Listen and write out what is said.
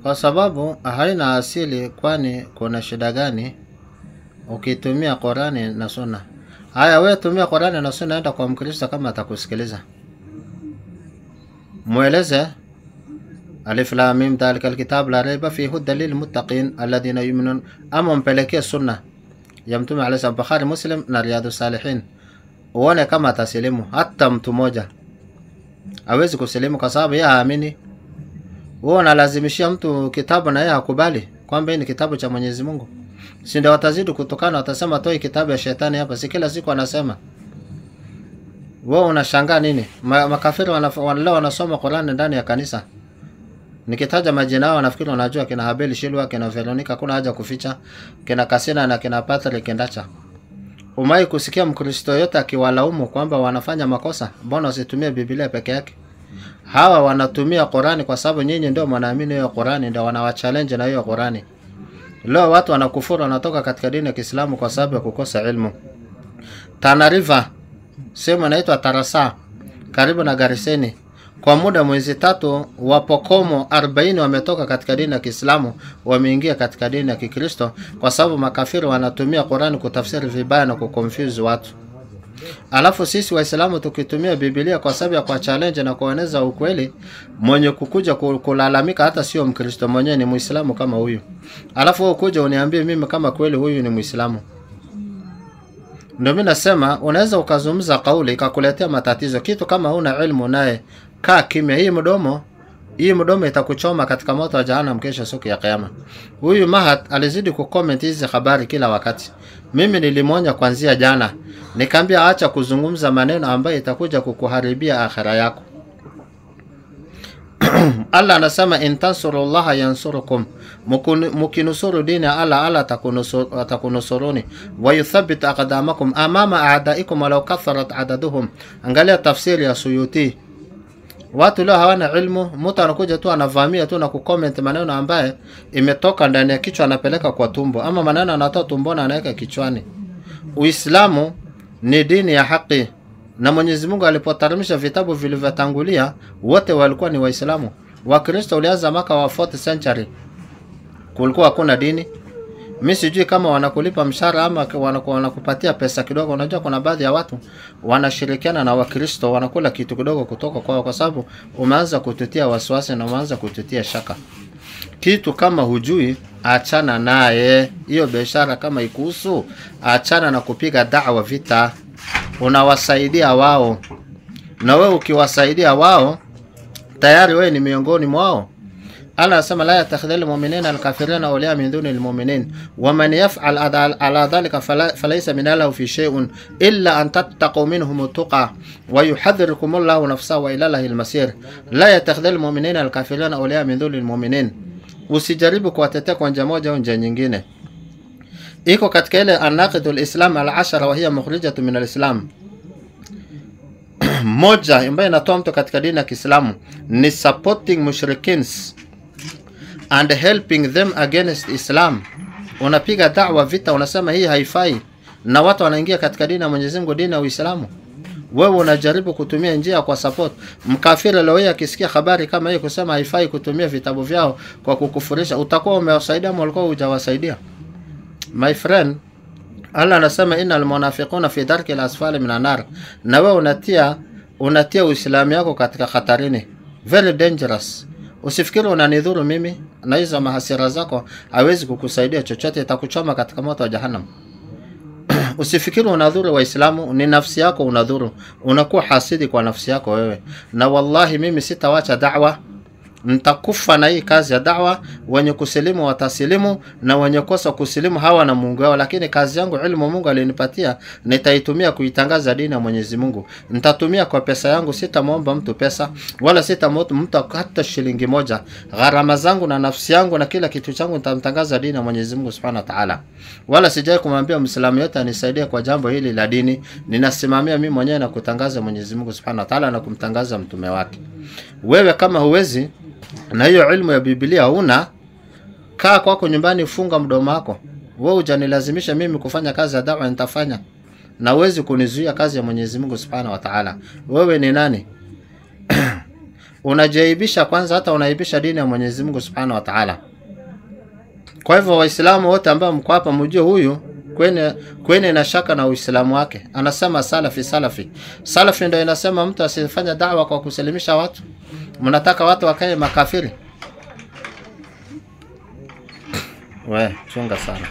Kwa sababu haina asili, kwani kuna shida gani ukitumia Qur'ani na Sunna? Haya, wewe tumia Qur'ani na Sunna, enda kwa Mkristo kama atakusikiliza. Mueleze alif lam mim dhalikal kitab la raiba fihi hudan lil muttaqin alladhina yu'minun, ama mpelekee Sunna ya Mtume alayhi sallam, Bukhari, Muslim na Riyadus Salihin. Uone kama atasilimu. Hata mtu mmoja hawezi kusilimu kwa sababu yeye haamini. Wewe unalazimishia mtu kitabu na yeye hakubali kwamba ni kitabu cha Mwenyezi Mungu. Si ndio watazidi kutokana, watasema toi kitabu ya shetani hapa. Si kila siku anasema. Wewe unashangaa nini? Makafiri wanasoma Qur'an ndani ya kanisa. Nikitaja majina yao nafikiri unajua, kina Habeli Shilwa, kina Veronica, kuna haja kuficha, kina Kasina na kina Patrick Ndacha. Umai kusikia Mkristo yote akiwalaumu kwamba wanafanya makosa? Mbona usitumie Biblia peke yake? Hawa wanatumia Qur'ani kwa sababu nyinyi ndio mnaamini hiyo Qur'ani, ndio wanawachallenge na hiyo Qur'ani. Leo watu wanakufuru, wanatoka katika dini ya Kiislamu kwa sababu ya kukosa ilmu. Tana River, sehemu inaitwa Tarasa, karibu na Gariseni, kwa muda mwezi 3 wapokomo 40 wametoka katika dini ya Kiislamu, wameingia katika dini ya Kikristo kwa sababu makafiri wanatumia Qur'ani kutafsiri vibaya na kuconfuse watu. Alafu sisi Waislamu tukitumia Biblia kwa sababu ya kwa challenge na kueneza ukweli, mwenye kukuja kulalamika hata sio Mkristo, mwenyewe ni Muislamu kama huyu. Alafu wewe kuja uniambie mimi kama kweli huyu ni Muislamu. Ndio mimi nasema unaweza ukazungumza kauli ikakuletea matatizo. Kitu kama huna ilmu naye kaa kimya. Hii mdomo itakuchoma katika moto wa jahannam kesho siku ya kiyama. Huyu Mahat alizidi kucomment hizi habari kila wakati. Mimi nilimonya kuanzia jana, nikamwambia acha kuzungumza maneno ambayo itakuja kukuharibia akhira yako. Allah anasema in tansurullaha yansurukum, mukinusuru dini Allah atakunusuruni, wa yuthabbit aqdamakum amama a'daikum walau katharat adaduhum. Angalia tafsiri ya Suyuti. Watu leo hawana ilmu, mtu anakuja tu anavamia tu na kucomment maneno ambaye imetoka ndani ya kichwa anapeleka kwa tumbo, ama maneno anatoa tumboni anaweka kichwani. Uislamu ni dini ya haki, na Mwenyezi Mungu alipoteremsha vitabu vilivyotangulia wote walikuwa ni Waislamu. Wakristo ulianza maka wa 4th century, kulikuwa hakuna dini. Mimi sijui kama wanakulipa mshahara ama wanakupatia pesa kidogo. Unajua kuna baadhi ya watu wanashirikiana na Wakristo wanakula kitu kidogo kutoka kwao, kwa sababu umeanza kututia wasiwasi na umeanza kututia shaka. Kitu kama hujui, achana naye. Hiyo biashara kama ikuhusu, achana na kupiga da'wa vita. Unawasaidia wao, na wewe ukiwasaidia wao tayari wewe ni miongoni mwao. Allah anasema la yatakhdhal mu'minina al-kafirina awliya min duni al-mu'minin wa man yaf'al ala dhalika falaysa min Allahi fi shay'un illa an tattaqu minhum tuqa wa yuhadhdhirukum Allahu nafsahu wa ila Allahi al-masir. La yatakhdhal mu'minina al-kafirina awliya min duni al-mu'minin. Usijaribu kuwatetea kwa njia moja au njia nyingine. Iko katika ile anaqidul Islam al-10 wa hiya mukhrijatu min al-Islam. Moja ambayo inatoa mtu katika dini ya Kiislamu ni supporting mushrikins and helping them against Islam. Unapiga da'wa vita, unasema hii haifai, na watu wanaingia katika dini ya Mwenyezi Mungu, dini ya Uislamu. Wewe unajaribu kutumia njia kwa support. Mkafiri leo akisikia habari kama hii kusema haifai kutumia vitabu vyao kwa kukufurisha, utakuwa umewasaidia au ulikuwa hujawasaidia? My friend, Allah anasema innal munafiquna fi darki al-asfali minan nar. Na wewe unatia Uislamu yako katika hatarini. Very dangerous. Usifikiri unanidhuru mimi, na hizo mahasira zako hawezi kukusaidia chochote, itakuchoma katika moto wa jahannam. Usifikiri unadhuru Waislamu, ni nafsi yako unadhuru. Unakuwa hasidi kwa nafsi yako wewe. Na wallahi mimi sitawacha da'wa. Nitakufa na hii kazi ya da'wa. Wenye kusilimu watasilimu, na wenye kosa kusilimu hawa na Mungu wao. Lakini kazi yangu, ilmu Mungu alinipatia, nitaitumia kuitangaza dini ya Mwenyezi Mungu. Nitatumia kwa pesa yangu, sitamwomba mtu pesa, wala sitamwomba mtu hata shilingi moja. Gharama zangu na nafsi yangu na kila kitu changu nitamtangaza dini ya Mwenyezi Mungu Subhanahu wa Ta'ala. Wala sijai kumwambia Muislamu yote anisaidie kwa jambo hili la dini. Ninasimamia mimi mwenyewe na kutangaza Mwenyezi Mungu Subhanahu wa Ta'ala na kumtangaza mtume wake. Wewe kama huwezi na hiyo ilmu ya Biblia huna, kaa kwako nyumbani, funga mdomo wako. Wewe hujanilazimisha mimi kufanya kazi ya da'wa, nitafanya. Na huwezi kunizuia kazi ya Mwenyezi Mungu Subhanahu wa Ta'ala. Wewe ni nani? unajaibisha kwanza, hata unaibisha dini ya Mwenyezi Mungu Subhanahu wa Ta'ala. Kwa hivyo Waislamu wote ambao mko hapa mjue huyu kwenye na shaka na Uislamu wake. Anasema salafi ndio inasema mtu asifanye da'wa kwa kusalimisha watu. Mnataka watu wakae makafiri? Chunga sana.